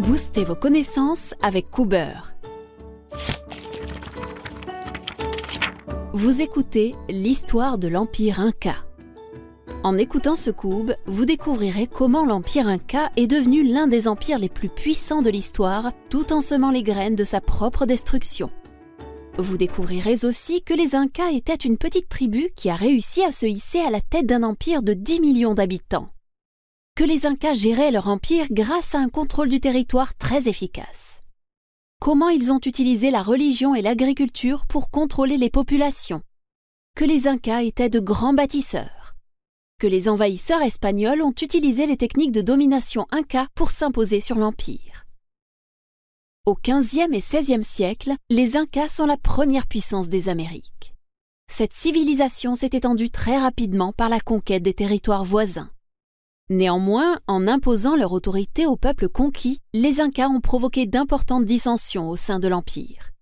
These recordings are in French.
Boostez vos connaissances avec Coober. Vous écoutez l'histoire de l'Empire Inca. En écoutant ce Coob, vous découvrirez comment l'Empire Inca est devenu l'un des empires les plus puissants de l'histoire, tout en semant les graines de sa propre destruction. Vous découvrirez aussi que les Incas étaient une petite tribu qui a réussi à se hisser à la tête d'un empire de 10 millions d'habitants. Que les Incas géraient leur empire grâce à un contrôle du territoire très efficace. Comment ils ont utilisé la religion et l'agriculture pour contrôler les populations. Que les Incas étaient de grands bâtisseurs. Que les envahisseurs espagnols ont utilisé les techniques de domination Inca pour s'imposer sur l'empire. Au XVe et XVIe siècle, les Incas sont la première puissance des Amériques. Cette civilisation s'est étendue très rapidement par la conquête des territoires voisins. Néanmoins, en imposant leur autorité au peuple conquis, les Incas ont provoqué d'importantes dissensions au sein de l'Empire.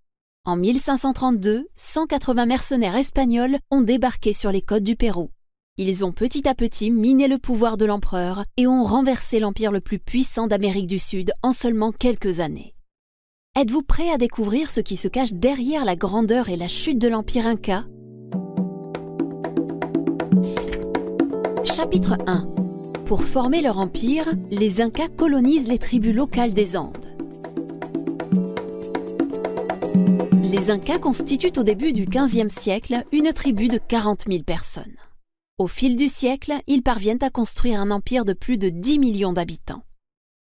En 1532, 180 mercenaires espagnols ont débarqué sur les côtes du Pérou. Ils ont petit à petit miné le pouvoir de l'empereur et ont renversé l'empire le plus puissant d'Amérique du Sud en seulement quelques années. Êtes-vous prêt à découvrir ce qui se cache derrière la grandeur et la chute de l'Empire Inca? Chapitre 1. Pour former leur empire, les Incas colonisent les tribus locales des Andes. Les Incas constituent au début du XVe siècle une tribu de 40 000 personnes. Au fil du siècle, ils parviennent à construire un empire de plus de 10 millions d'habitants.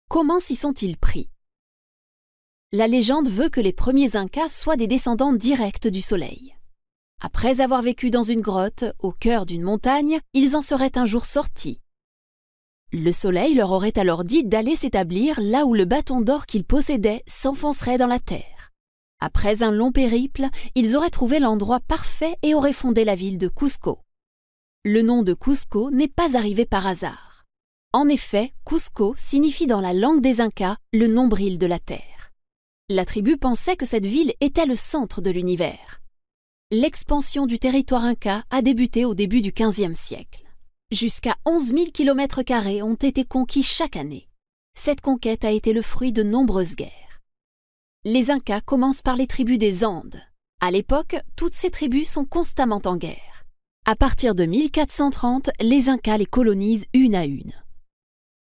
Comment s'y sont-ils pris? La légende veut que les premiers Incas soient des descendants directs du soleil. Après avoir vécu dans une grotte, au cœur d'une montagne, ils en seraient un jour sortis. Le soleil leur aurait alors dit d'aller s'établir là où le bâton d'or qu'ils possédaient s'enfoncerait dans la terre. Après un long périple, ils auraient trouvé l'endroit parfait et auraient fondé la ville de Cusco. Le nom de Cusco n'est pas arrivé par hasard. En effet, Cusco signifie dans la langue des Incas le nombril de la terre. La tribu pensait que cette ville était le centre de l'univers. L'expansion du territoire Inca a débuté au début du XVe siècle. Jusqu'à 11 000 km² ont été conquis chaque année. Cette conquête a été le fruit de nombreuses guerres. Les Incas commencent par les tribus des Andes. À l'époque, toutes ces tribus sont constamment en guerre. À partir de 1430, les Incas les colonisent une à une.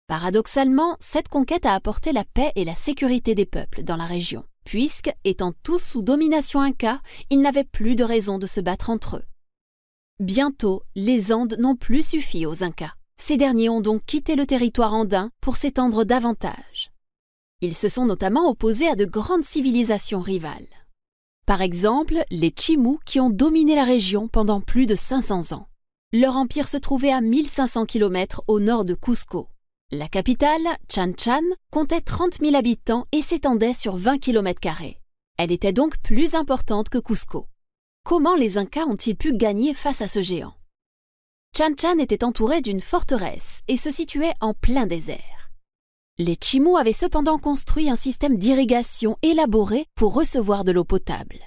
Paradoxalement, cette conquête a apporté la paix et la sécurité des peuples dans la région, puisque, étant tous sous domination Inca, ils n'avaient plus de raison de se battre entre eux. Bientôt, les Andes n'ont plus suffi aux Incas. Ces derniers ont donc quitté le territoire andin pour s'étendre davantage. Ils se sont notamment opposés à de grandes civilisations rivales. Par exemple, les Chimú qui ont dominé la région pendant plus de 500 ans. Leur empire se trouvait à 1500 km au nord de Cusco. La capitale, Chan Chan, comptait 30 000 habitants et s'étendait sur 20 km². Elle était donc plus importante que Cusco. Comment les Incas ont-ils pu gagner face à ce géant? Chan Chan était entouré d'une forteresse et se situait en plein désert. Les Chimú avaient cependant construit un système d'irrigation élaboré pour recevoir de l'eau potable.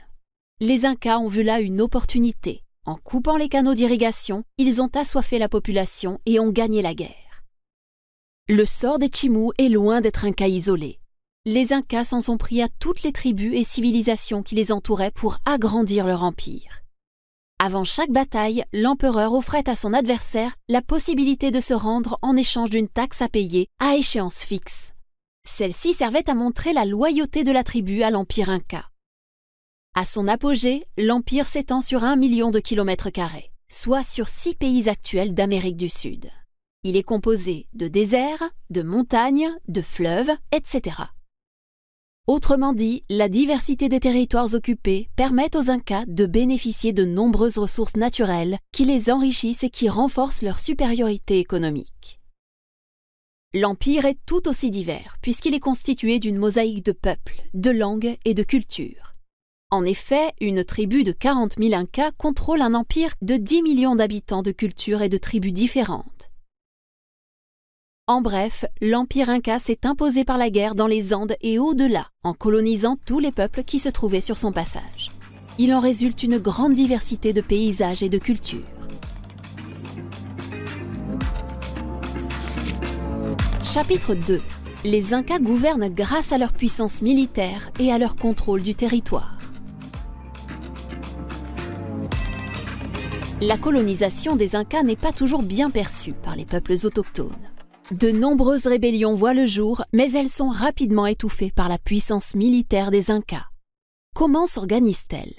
Les Incas ont vu là une opportunité. En coupant les canaux d'irrigation, ils ont assoiffé la population et ont gagné la guerre. Le sort des Chimú est loin d'être un cas isolé. Les Incas s'en sont pris à toutes les tribus et civilisations qui les entouraient pour agrandir leur empire. Avant chaque bataille, l'empereur offrait à son adversaire la possibilité de se rendre en échange d'une taxe à payer à échéance fixe. Celle-ci servait à montrer la loyauté de la tribu à l'empire Inca. À son apogée, l'empire s'étend sur 1 million de km², soit sur 6 pays actuels d'Amérique du Sud. Il est composé de déserts, de montagnes, de fleuves, etc. Autrement dit, la diversité des territoires occupés permet aux Incas de bénéficier de nombreuses ressources naturelles qui les enrichissent et qui renforcent leur supériorité économique. L'empire est tout aussi divers puisqu'il est constitué d'une mosaïque de peuples, de langues et de cultures. En effet, une tribu de 40 000 Incas contrôle un empire de 10 millions d'habitants de cultures et de tribus différentes. En bref, l'Empire Inca s'est imposé par la guerre dans les Andes et au-delà, en colonisant tous les peuples qui se trouvaient sur son passage. Il en résulte une grande diversité de paysages et de cultures. Chapitre 2. Les Incas gouvernent grâce à leur puissance militaire et à leur contrôle du territoire. La colonisation des Incas n'est pas toujours bien perçue par les peuples autochtones. De nombreuses rébellions voient le jour, mais elles sont rapidement étouffées par la puissance militaire des Incas. Comment s'organisent-elles?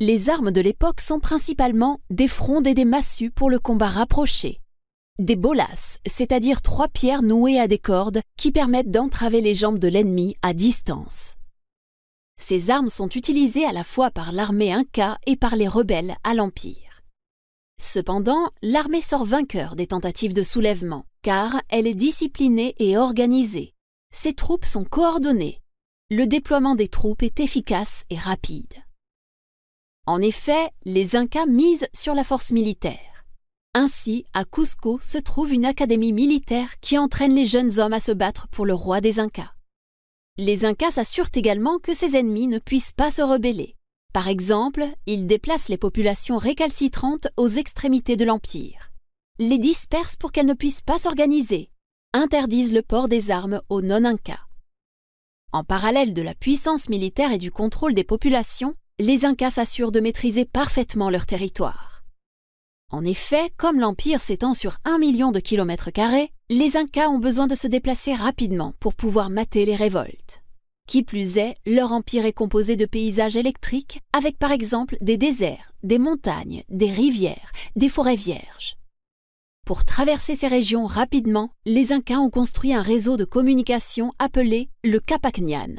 Les armes de l'époque sont principalement des frondes et des massues pour le combat rapproché. Des bolas, c'est-à-dire 3 pierres nouées à des cordes qui permettent d'entraver les jambes de l'ennemi à distance. Ces armes sont utilisées à la fois par l'armée inca et par les rebelles à l'Empire. Cependant, l'armée sort vainqueur des tentatives de soulèvement, car elle est disciplinée et organisée. Ses troupes sont coordonnées. Le déploiement des troupes est efficace et rapide. En effet, les Incas misent sur la force militaire. Ainsi, à Cusco se trouve une académie militaire qui entraîne les jeunes hommes à se battre pour le roi des Incas. Les Incas s'assurent également que ses ennemis ne puissent pas se rebeller. Par exemple, ils déplacent les populations récalcitrantes aux extrémités de l'Empire, les dispersent pour qu'elles ne puissent pas s'organiser, interdisent le port des armes aux non-Incas. En parallèle de la puissance militaire et du contrôle des populations, les Incas s'assurent de maîtriser parfaitement leur territoire. En effet, comme l'Empire s'étend sur 1 million de kilomètres carrés, les Incas ont besoin de se déplacer rapidement pour pouvoir mater les révoltes. Qui plus est, leur empire est composé de paysages électriques avec par exemple des déserts, des montagnes, des rivières, des forêts vierges. Pour traverser ces régions rapidement, les Incas ont construit un réseau de communication appelé le Capacñan.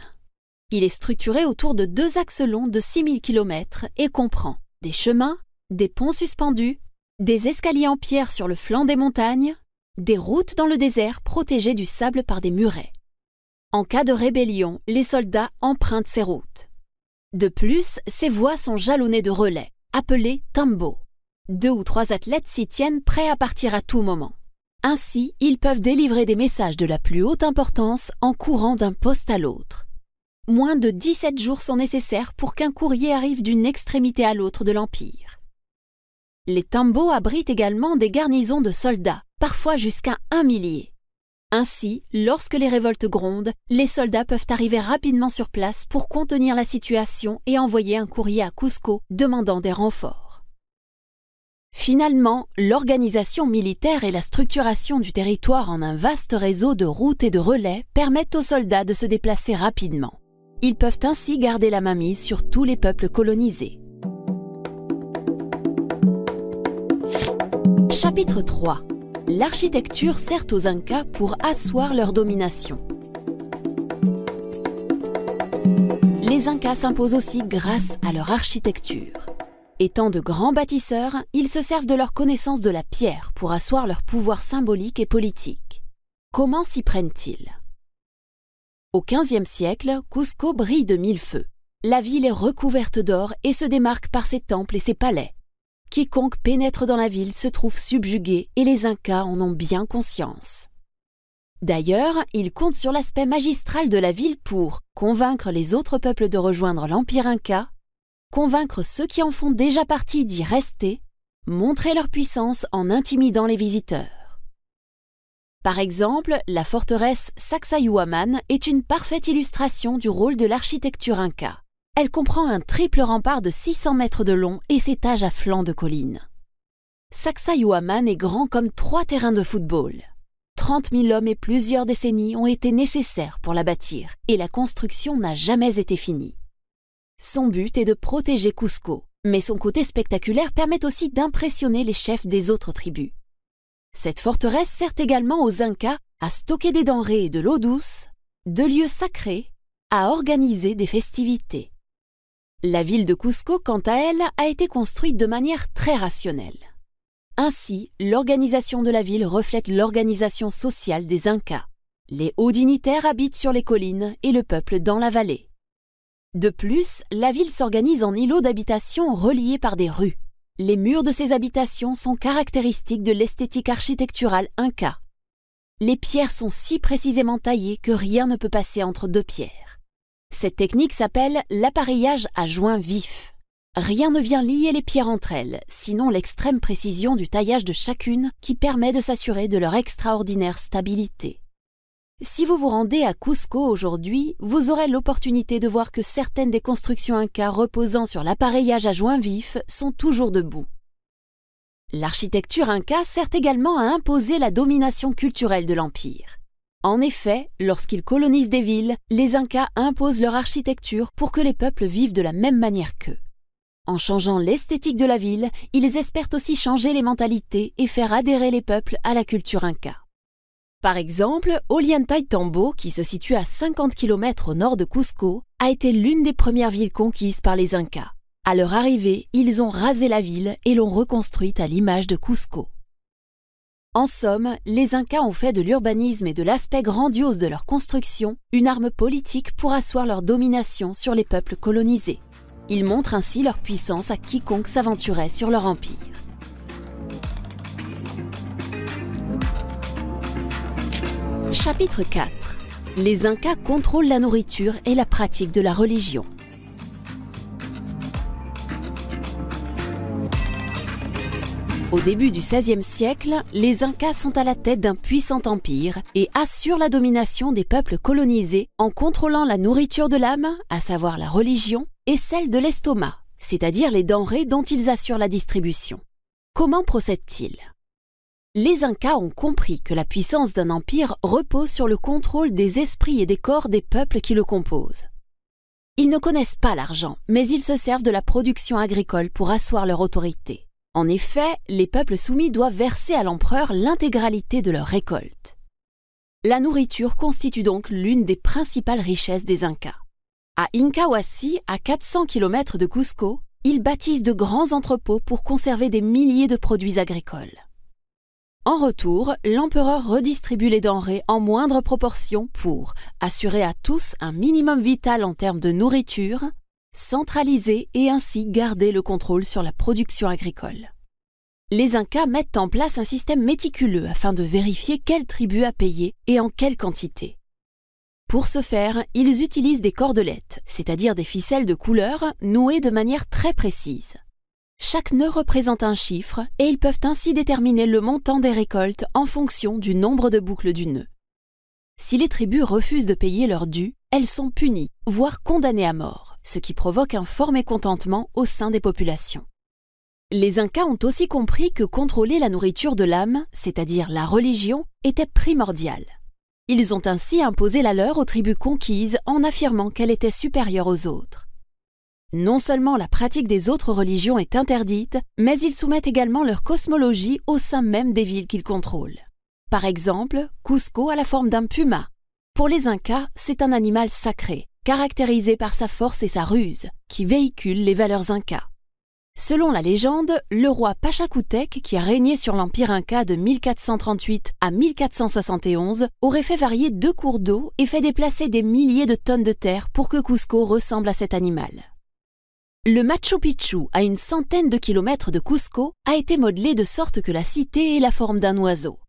Il est structuré autour de 2 axes longs de 6000 km et comprend des chemins, des ponts suspendus, des escaliers en pierre sur le flanc des montagnes, des routes dans le désert protégées du sable par des murets. En cas de rébellion, les soldats empruntent ces routes. De plus, ces voies sont jalonnées de relais, appelés tambos. 2 ou 3 athlètes s'y tiennent prêts à partir à tout moment. Ainsi, ils peuvent délivrer des messages de la plus haute importance en courant d'un poste à l'autre. Moins de 17 jours sont nécessaires pour qu'un courrier arrive d'une extrémité à l'autre de l'Empire. Les tambos abritent également des garnisons de soldats, parfois jusqu'à 1 millier. Ainsi, lorsque les révoltes grondent, les soldats peuvent arriver rapidement sur place pour contenir la situation et envoyer un courrier à Cusco demandant des renforts. Finalement, l'organisation militaire et la structuration du territoire en un vaste réseau de routes et de relais permettent aux soldats de se déplacer rapidement. Ils peuvent ainsi garder la mainmise sur tous les peuples colonisés. Chapitre 3. L'architecture sert aux Incas pour asseoir leur domination. Les Incas s'imposent aussi grâce à leur architecture. Étant de grands bâtisseurs, ils se servent de leur connaissance de la pierre pour asseoir leur pouvoir symbolique et politique. Comment s'y prennent-ils? Au XVe siècle, Cusco brille de 1000 feux. La ville est recouverte d'or et se démarque par ses temples et ses palais. Quiconque pénètre dans la ville se trouve subjugué et les Incas en ont bien conscience. D'ailleurs, ils comptent sur l'aspect magistral de la ville pour convaincre les autres peuples de rejoindre l'Empire Inca, convaincre ceux qui en font déjà partie d'y rester, montrer leur puissance en intimidant les visiteurs. Par exemple, la forteresse Sacsayhuaman est une parfaite illustration du rôle de l'architecture inca. Elle comprend un triple rempart de 600 mètres de long et s'étage à flanc de colline. Sacsayhuaman est grand comme 3 terrains de football. 30 000 hommes et plusieurs décennies ont été nécessaires pour la bâtir et la construction n'a jamais été finie. Son but est de protéger Cusco, mais son côté spectaculaire permet aussi d'impressionner les chefs des autres tribus. Cette forteresse sert également aux Incas à stocker des denrées et de l'eau douce, de lieux sacrés, à organiser des festivités. La ville de Cusco, quant à elle, a été construite de manière très rationnelle. Ainsi, l'organisation de la ville reflète l'organisation sociale des Incas. Les hauts dignitaires habitent sur les collines et le peuple dans la vallée. De plus, la ville s'organise en îlots d'habitation reliés par des rues. Les murs de ces habitations sont caractéristiques de l'esthétique architecturale inca. Les pierres sont si précisément taillées que rien ne peut passer entre 2 pierres. Cette technique s'appelle l'appareillage à joint vif. Rien ne vient lier les pierres entre elles, sinon l'extrême précision du taillage de chacune qui permet de s'assurer de leur extraordinaire stabilité. Si vous vous rendez à Cusco aujourd'hui, vous aurez l'opportunité de voir que certaines des constructions incas reposant sur l'appareillage à joint vif sont toujours debout. L'architecture inca sert également à imposer la domination culturelle de l'empire. En effet, lorsqu'ils colonisent des villes, les Incas imposent leur architecture pour que les peuples vivent de la même manière qu'eux. En changeant l'esthétique de la ville, ils espèrent aussi changer les mentalités et faire adhérer les peuples à la culture inca. Par exemple, Ollantaytambo, qui se situe à 50 km au nord de Cusco, a été l'une des premières villes conquises par les Incas. À leur arrivée, ils ont rasé la ville et l'ont reconstruite à l'image de Cusco. En somme, les Incas ont fait de l'urbanisme et de l'aspect grandiose de leur construction une arme politique pour asseoir leur domination sur les peuples colonisés. Ils montrent ainsi leur puissance à quiconque s'aventurait sur leur empire. Chapitre 4. Les Incas contrôlent la nourriture et la pratique de la religion. Au début du XVIe siècle, les Incas sont à la tête d'un puissant empire et assurent la domination des peuples colonisés en contrôlant la nourriture de l'âme, à savoir la religion, et celle de l'estomac, c'est-à-dire les denrées dont ils assurent la distribution. Comment procèdent-ils ? Les Incas ont compris que la puissance d'un empire repose sur le contrôle des esprits et des corps des peuples qui le composent. Ils ne connaissent pas l'argent, mais ils se servent de la production agricole pour asseoir leur autorité. En effet, les peuples soumis doivent verser à l'empereur l'intégralité de leur récolte. La nourriture constitue donc l'une des principales richesses des Incas. À Incahuasi, à 400 km de Cusco, ils bâtissent de grands entrepôts pour conserver des milliers de produits agricoles. En retour, l'empereur redistribue les denrées en moindre proportion pour assurer à tous un minimum vital en termes de nourriture, centraliser et ainsi garder le contrôle sur la production agricole. Les Incas mettent en place un système méticuleux afin de vérifier quelle tribu a payé et en quelle quantité. Pour ce faire, ils utilisent des cordelettes, c'est-à-dire des ficelles de couleur nouées de manière très précise. Chaque nœud représente un chiffre et ils peuvent ainsi déterminer le montant des récoltes en fonction du nombre de boucles du nœud. Si les tribus refusent de payer leur dû, elles sont punies, voire condamnées à mort, ce qui provoque un fort mécontentement au sein des populations. Les Incas ont aussi compris que contrôler la nourriture de l'âme, c'est-à-dire la religion, était primordial. Ils ont ainsi imposé la leur aux tribus conquises en affirmant qu'elle était supérieure aux autres. Non seulement la pratique des autres religions est interdite, mais ils soumettent également leur cosmologie au sein même des villes qu'ils contrôlent. Par exemple, Cusco a la forme d'un puma. Pour les Incas, c'est un animal sacré, caractérisé par sa force et sa ruse, qui véhicule les valeurs incas. Selon la légende, le roi Pachacutec, qui a régné sur l'empire inca de 1438 à 1471, aurait fait varier 2 cours d'eau et fait déplacer des milliers de tonnes de terre pour que Cusco ressemble à cet animal. Le Machu Picchu, à une centaine de kilomètres de Cusco, a été modelé de sorte que la cité ait la forme d'un oiseau.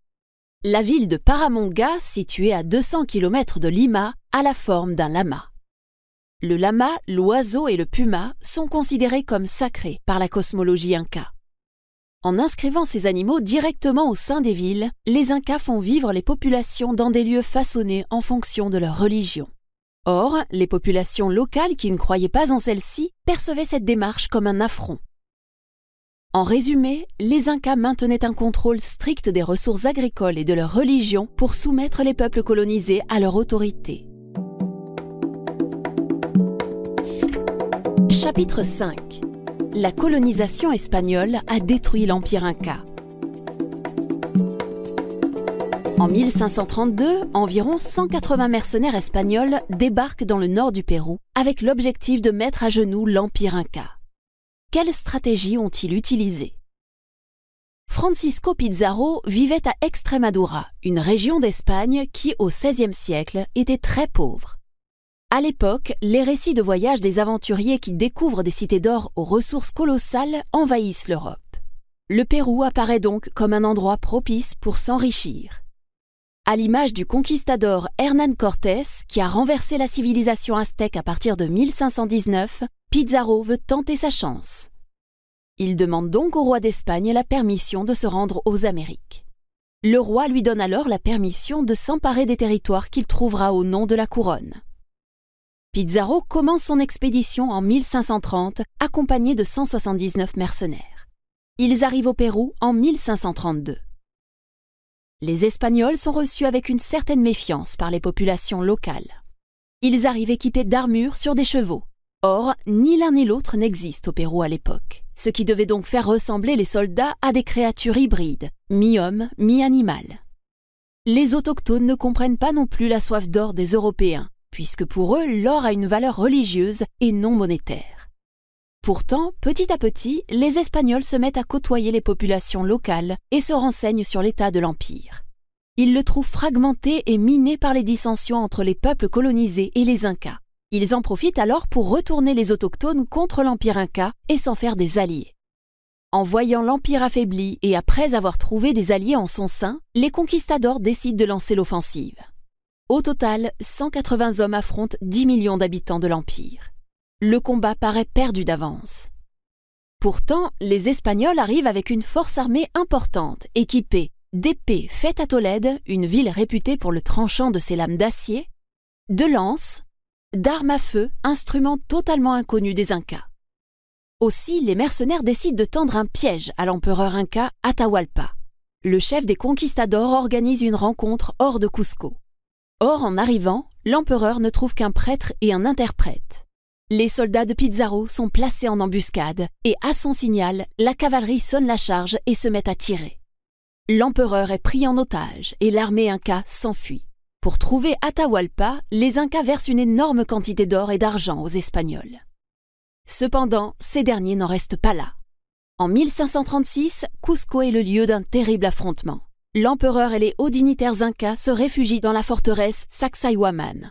La ville de Paramonga, située à 200 km de Lima, a la forme d'un lama. Le lama, l'oiseau et le puma sont considérés comme sacrés par la cosmologie inca. En inscrivant ces animaux directement au sein des villes, les Incas font vivre les populations dans des lieux façonnés en fonction de leur religion. Or, les populations locales qui ne croyaient pas en celle-ci percevaient cette démarche comme un affront. En résumé, les Incas maintenaient un contrôle strict des ressources agricoles et de leur religion pour soumettre les peuples colonisés à leur autorité. Chapitre 5. La colonisation espagnole a détruit l'empire inca. En 1532, environ 180 mercenaires espagnols débarquent dans le nord du Pérou avec l'objectif de mettre à genoux l'empire inca. Quelle stratégie ont-ils utilisée ? Francisco Pizarro vivait à Extremadura, une région d'Espagne qui, au XVIe siècle, était très pauvre. À l'époque, les récits de voyage des aventuriers qui découvrent des cités d'or aux ressources colossales envahissent l'Europe. Le Pérou apparaît donc comme un endroit propice pour s'enrichir. À l'image du conquistador Hernán Cortés, qui a renversé la civilisation aztèque à partir de 1519, Pizarro veut tenter sa chance. Il demande donc au roi d'Espagne la permission de se rendre aux Amériques. Le roi lui donne alors la permission de s'emparer des territoires qu'il trouvera au nom de la couronne. Pizarro commence son expédition en 1530, accompagné de 179 mercenaires. Ils arrivent au Pérou en 1532. Les Espagnols sont reçus avec une certaine méfiance par les populations locales. Ils arrivent équipés d'armures sur des chevaux. Or, ni l'un ni l'autre n'existe au Pérou à l'époque, ce qui devait donc faire ressembler les soldats à des créatures hybrides, mi-homme, mi-animal. Les autochtones ne comprennent pas non plus la soif d'or des Européens, puisque pour eux, l'or a une valeur religieuse et non monétaire. Pourtant, petit à petit, les Espagnols se mettent à côtoyer les populations locales et se renseignent sur l'état de l'Empire. Ils le trouvent fragmenté et miné par les dissensions entre les peuples colonisés et les Incas. Ils en profitent alors pour retourner les autochtones contre l'Empire Inca et s'en faire des alliés. En voyant l'Empire affaibli et après avoir trouvé des alliés en son sein, les conquistadors décident de lancer l'offensive. Au total, 180 hommes affrontent 10 millions d'habitants de l'Empire. Le combat paraît perdu d'avance. Pourtant, les Espagnols arrivent avec une force armée importante, équipée d'épées faites à Tolède, une ville réputée pour le tranchant de ses lames d'acier, de lances, d'armes à feu, instruments totalement inconnus des Incas. Aussi, les mercenaires décident de tendre un piège à l'empereur Inca Atahualpa. Le chef des conquistadors organise une rencontre hors de Cusco. Or, en arrivant, l'empereur ne trouve qu'un prêtre et un interprète. Les soldats de Pizarro sont placés en embuscade et, à son signal, la cavalerie sonne la charge et se met à tirer. L'empereur est pris en otage et l'armée Inca s'enfuit. Pour trouver Atahualpa, les Incas versent une énorme quantité d'or et d'argent aux Espagnols. Cependant, ces derniers n'en restent pas là. En 1536, Cusco est le lieu d'un terrible affrontement. L'empereur et les hauts dignitaires Incas se réfugient dans la forteresse Sacsayhuaman.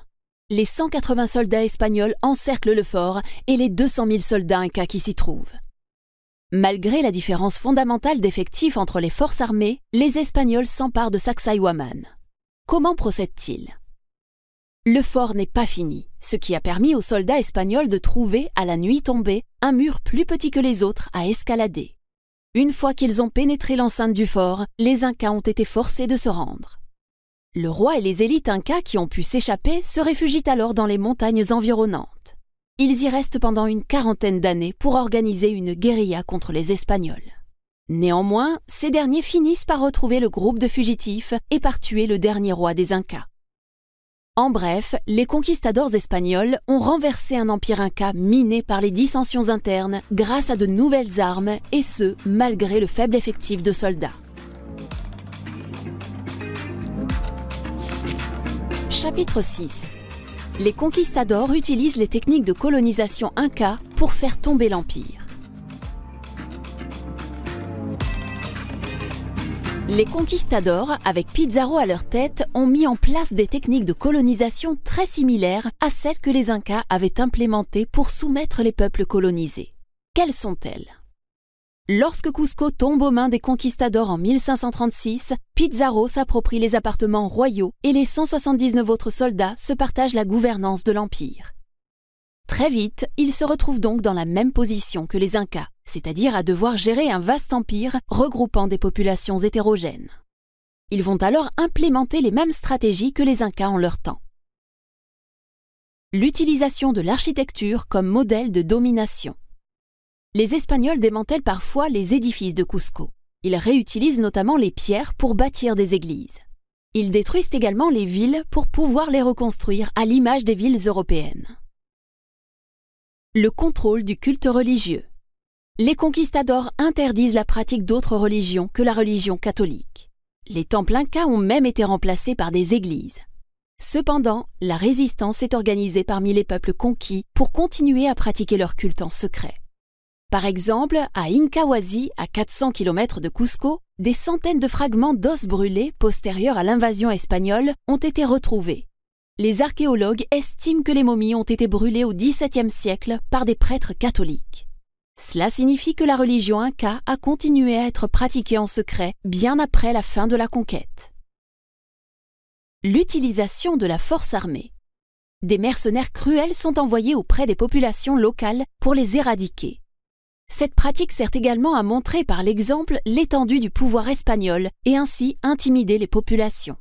Les 180 soldats espagnols encerclent le fort et les 200 000 soldats Incas qui s'y trouvent. Malgré la différence fondamentale d'effectifs entre les forces armées, les Espagnols s'emparent de Sacsayhuaman. Comment procèdent-ils? Le fort n'est pas fini, ce qui a permis aux soldats espagnols de trouver, à la nuit tombée, un mur plus petit que les autres à escalader. Une fois qu'ils ont pénétré l'enceinte du fort, les Incas ont été forcés de se rendre. Le roi et les élites Incas qui ont pu s'échapper se réfugient alors dans les montagnes environnantes. Ils y restent pendant une quarantaine d'années pour organiser une guérilla contre les Espagnols. Néanmoins, ces derniers finissent par retrouver le groupe de fugitifs et par tuer le dernier roi des Incas. En bref, les conquistadors espagnols ont renversé un empire Inca miné par les dissensions internes grâce à de nouvelles armes, et ce, malgré le faible effectif de soldats. Chapitre 6. Les conquistadors utilisent les techniques de colonisation Inca pour faire tomber l'empire. Les conquistadors, avec Pizarro à leur tête, ont mis en place des techniques de colonisation très similaires à celles que les Incas avaient implémentées pour soumettre les peuples colonisés. Quelles sont-elles? Lorsque Cusco tombe aux mains des conquistadors en 1536, Pizarro s'approprie les appartements royaux et les 179 autres soldats se partagent la gouvernance de l'empire. Très vite, ils se retrouvent donc dans la même position que les Incas, c'est-à-dire à devoir gérer un vaste empire regroupant des populations hétérogènes. Ils vont alors implémenter les mêmes stratégies que les Incas en leur temps. L'utilisation de l'architecture comme modèle de domination. Les Espagnols démantèlent parfois les édifices de Cusco. Ils réutilisent notamment les pierres pour bâtir des églises. Ils détruisent également les villes pour pouvoir les reconstruire à l'image des villes européennes. Le contrôle du culte religieux. Les conquistadors interdisent la pratique d'autres religions que la religion catholique. Les temples incas ont même été remplacés par des églises. Cependant, la résistance est organisée parmi les peuples conquis pour continuer à pratiquer leur culte en secret. Par exemple, à Incahuasi, à 400 km de Cusco, des centaines de fragments d'os brûlés postérieurs à l'invasion espagnole ont été retrouvés. Les archéologues estiment que les momies ont été brûlées au XVIIe siècle par des prêtres catholiques. Cela signifie que la religion inca a continué à être pratiquée en secret bien après la fin de la conquête. L'utilisation de la force armée. Des mercenaires cruels sont envoyés auprès des populations locales pour les éradiquer. Cette pratique sert également à montrer par l'exemple l'étendue du pouvoir espagnol et ainsi intimider les populations.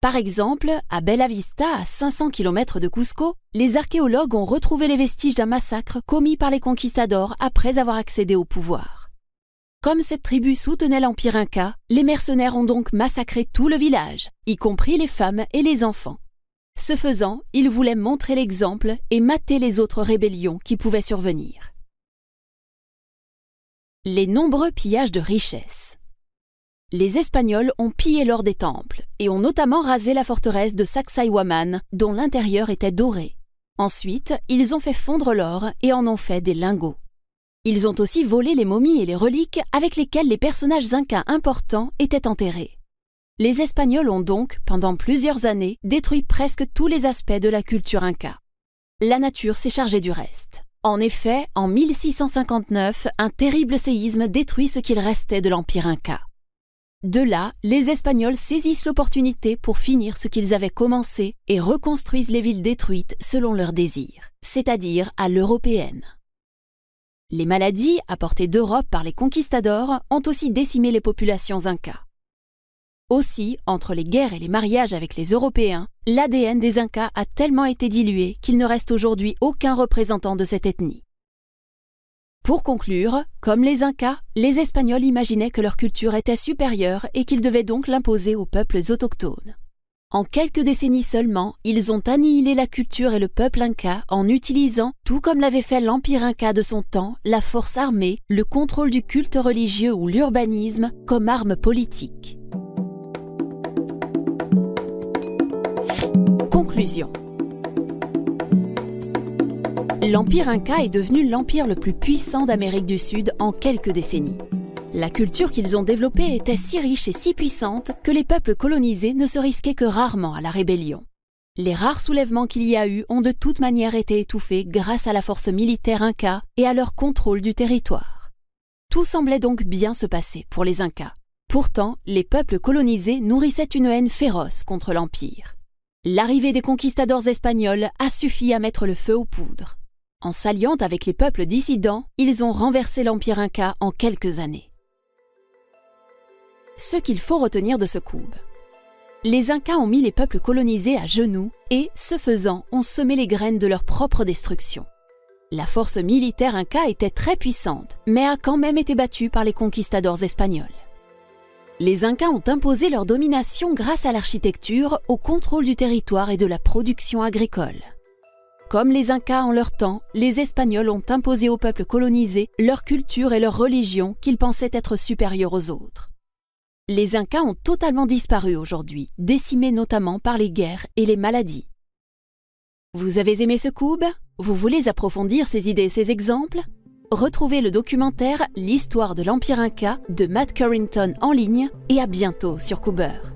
Par exemple, à Bella Vista, à 500 km de Cusco, les archéologues ont retrouvé les vestiges d'un massacre commis par les conquistadors après avoir accédé au pouvoir. Comme cette tribu soutenait l'Empire Inca, les mercenaires ont donc massacré tout le village, y compris les femmes et les enfants. Ce faisant, ils voulaient montrer l'exemple et mater les autres rébellions qui pouvaient survenir. Les nombreux pillages de richesses. Les Espagnols ont pillé l'or des temples et ont notamment rasé la forteresse de Sacsayhuaman, dont l'intérieur était doré. Ensuite, ils ont fait fondre l'or et en ont fait des lingots. Ils ont aussi volé les momies et les reliques avec lesquelles les personnages incas importants étaient enterrés. Les Espagnols ont donc, pendant plusieurs années, détruit presque tous les aspects de la culture inca. La nature s'est chargée du reste. En effet, en 1659, un terrible séisme détruit ce qu'il restait de l'Empire Inca. De là, les Espagnols saisissent l'opportunité pour finir ce qu'ils avaient commencé et reconstruisent les villes détruites selon leurs désirs, c'est-à-dire à l'européenne. Les maladies apportées d'Europe par les conquistadors ont aussi décimé les populations incas. Aussi, entre les guerres et les mariages avec les Européens, l'ADN des Incas a tellement été dilué qu'il ne reste aujourd'hui aucun représentant de cette ethnie. Pour conclure, comme les Incas, les Espagnols imaginaient que leur culture était supérieure et qu'ils devaient donc l'imposer aux peuples autochtones. En quelques décennies seulement, ils ont annihilé la culture et le peuple inca en utilisant, tout comme l'avait fait l'Empire Inca de son temps, la force armée, le contrôle du culte religieux ou l'urbanisme comme arme politique. Conclusion. L'Empire Inca est devenu l'empire le plus puissant d'Amérique du Sud en quelques décennies. La culture qu'ils ont développée était si riche et si puissante que les peuples colonisés ne se risquaient que rarement à la rébellion. Les rares soulèvements qu'il y a eu ont de toute manière été étouffés grâce à la force militaire inca et à leur contrôle du territoire. Tout semblait donc bien se passer pour les Incas. Pourtant, les peuples colonisés nourrissaient une haine féroce contre l'Empire. L'arrivée des conquistadors espagnols a suffi à mettre le feu aux poudres. En s'alliant avec les peuples dissidents, ils ont renversé l'Empire Inca en quelques années. Ce qu'il faut retenir de ce coup. Les Incas ont mis les peuples colonisés à genoux et, ce faisant, ont semé les graines de leur propre destruction. La force militaire inca était très puissante, mais a quand même été battue par les conquistadors espagnols. Les Incas ont imposé leur domination grâce à l'architecture, au contrôle du territoire et de la production agricole. Comme les Incas en leur temps, les Espagnols ont imposé aux peuples colonisés leur culture et leur religion qu'ils pensaient être supérieurs aux autres. Les Incas ont totalement disparu aujourd'hui, décimés notamment par les guerres et les maladies. Vous avez aimé ce Cube? Vous voulez approfondir ces idées et ces exemples? Retrouvez le documentaire L'histoire de l'Empire Inca de Matt Currington en ligne et à bientôt sur Kuber.